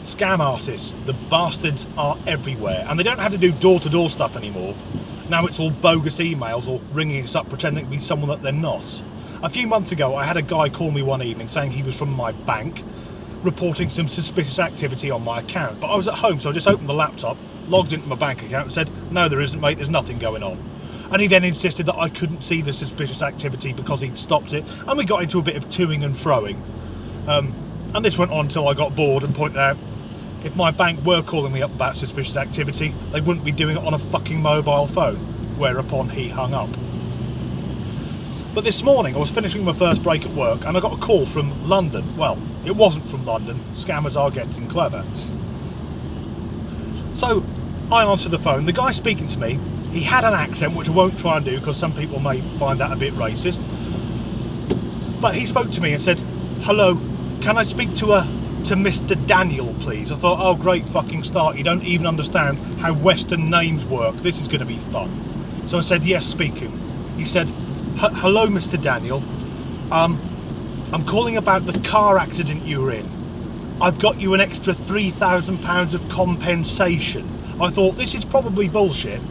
Scam artists, the bastards are everywhere, and they don't have to do door-to-door stuff anymore. Now it's all bogus emails or ringing us up pretending to be someone that they're not. A few months ago I had a guy call me one evening saying he was from my bank, reporting some suspicious activity on my account, but I was at home, so I just opened the laptop, logged into my bank account and said, "No, there isn't, mate, there's nothing going on." And he then insisted that I couldn't see the suspicious activity because he'd stopped it, and we got into a bit of toing and froing. And this went on until I got bored and pointed out if my bank were calling me up about suspicious activity, they wouldn't be doing it on a fucking mobile phone, whereupon he hung up. But this morning I was finishing my first break at work and I got a call from London. Well, it wasn't from London, scammers are getting clever. So I answered the phone. The guy speaking to me, he had an accent, which I won't try and do because some people may find that a bit racist. But he spoke to me and said, "Hello, can I speak to Mr. Daniel, please?" I thought, oh, great fucking start. You don't even understand how Western names work. This is going to be fun. So I said, "Yes, speaking." He said, "Hello, Mr. Daniel. I'm calling about the car accident you were in. I've got you an extra £3,000 of compensation." I thought, this is probably bullshit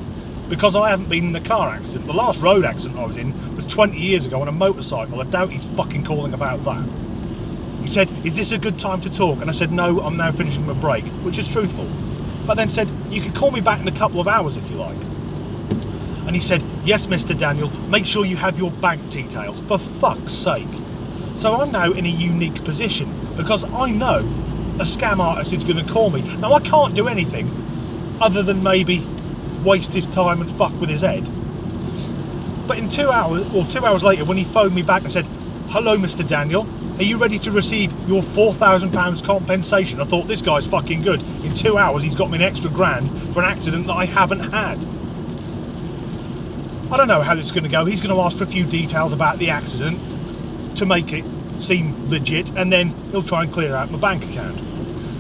because I haven't been in a car accident. The last road accident I was in was 20 years ago on a motorcycle. I doubt he's fucking calling about that. He said, "Is this a good time to talk?" And I said, "No, I'm now finishing my break," which is truthful. But then said, "You could call me back in a couple of hours if you like." And he said, "Yes, Mr. Daniel, make sure you have your bank details, for fuck's sake." So I'm now in a unique position because I know a scam artist is going to call me. Now I can't do anything other than maybe waste his time and fuck with his head. But in 2 hours later, when he phoned me back and said, "Hello, Mr. Daniel, are you ready to receive your £4,000 compensation?" I thought, this guy's fucking good. In 2 hours he's got me an extra grand for an accident that I haven't had. I don't know how this is going to go. He's going to ask for a few details about the accident to make it seem legit, and then he'll try and clear out my bank account.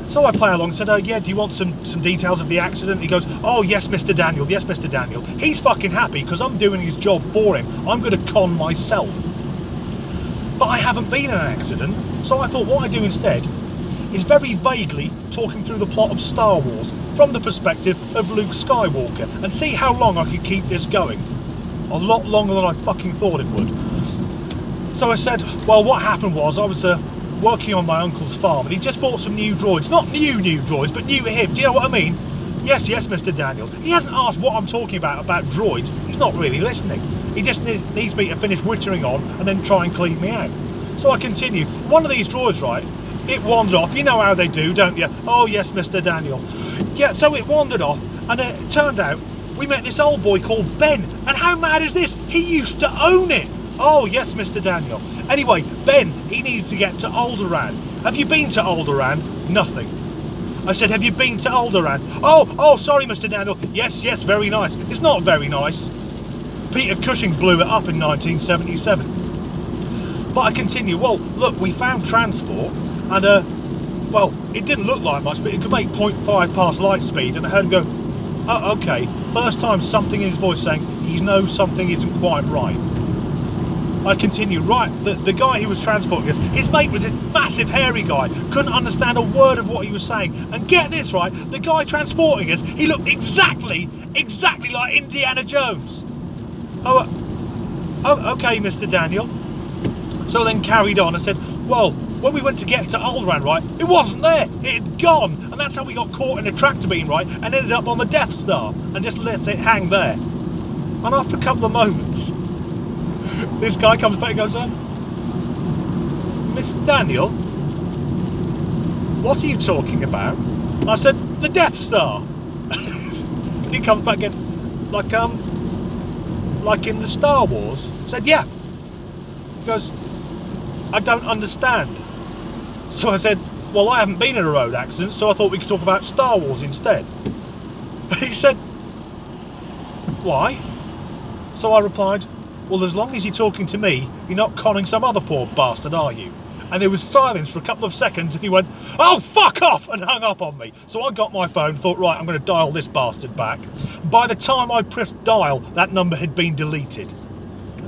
So I play along and said, "Yeah, do you want some details of the accident?" He goes, "Oh, yes, Mr. Daniel, yes, Mr. Daniel." He's fucking happy because I'm doing his job for him. I'm going to con myself. But I haven't been in an accident, so I thought what I do instead is very vaguely talking through the plot of Star Wars from the perspective of Luke Skywalker and see how long I could keep this going. A lot longer than I fucking thought it would. So I said, well, what happened was I was working on my uncle's farm and he just bought some new droids. Not new droids, but new to him. Do you know what I mean? Yes, Mr. Daniel. He hasn't asked what I'm talking about droids. He's not really listening. He just needs me to finish wittering on and then try and clean me out. So I continue. One of these droids, right, it wandered off. You know how they do, don't you? "Oh, yes, Mr. Daniel." Yeah, so it wandered off and it turned out we met this old boy called Ben. And how mad is this? He used to own it. "Oh, yes, Mr. Daniel." Anyway, Ben, he needed to get to Alderaan. "Have you been to Alderaan?" "Nothing." I said, "Have you been to Alderaan?" Oh, sorry, Mr. Daniel. Yes, very nice." It's not very nice. Peter Cushing blew it up in 1977. But I continue, "Well, look, we found transport and, well, it didn't look like much, but it could make 0.5 past light speed." And I heard him go, "Oh, okay." First time something in his voice saying he knows something isn't quite right. I continue, right, the guy who was transporting us, his mate was this massive hairy guy, couldn't understand a word of what he was saying. And get this, right, the guy transporting us, he looked exactly like Indiana Jones. Oh, okay, Mr. Daniel. So I then carried on. I said, "Well, when we went to get to Alderaan, right, it wasn't there. It had gone. And that's how we got caught in a tractor beam, right, and ended up on the Death Star and just let it hang there." And after a couple of moments, this guy comes back and goes, "Mr. Daniel, what are you talking about?" And I said, "The Death Star." And he comes back again, like in the Star Wars? I said, "Yeah." He goes, "I don't understand." So I said, "Well, I haven't been in a road accident, so I thought we could talk about Star Wars instead." He said, "Why?" So I replied, "Well, as long as you're talking to me, you're not conning some other poor bastard, are you?" And there was silence for a couple of seconds and he went, "Oh, fuck off," and hung up on me. So I got my phone, thought, right, I'm going to dial this bastard back. By the time I pressed dial, that number had been deleted.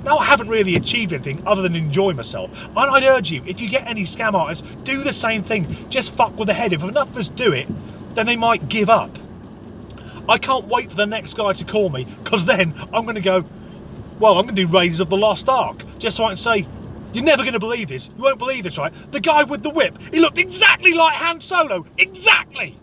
Now, I haven't really achieved anything other than enjoy myself. And I'd urge you, if you get any scam artists, do the same thing. Just fuck with the head. If enough of us do it, then they might give up. I can't wait for the next guy to call me, because then I'm going to go, well, I'm going to do Raiders of the Lost Ark, just so I can say, you're never going to believe this. You won't believe this, right? The guy with the whip, he looked exactly like Han Solo. Exactly!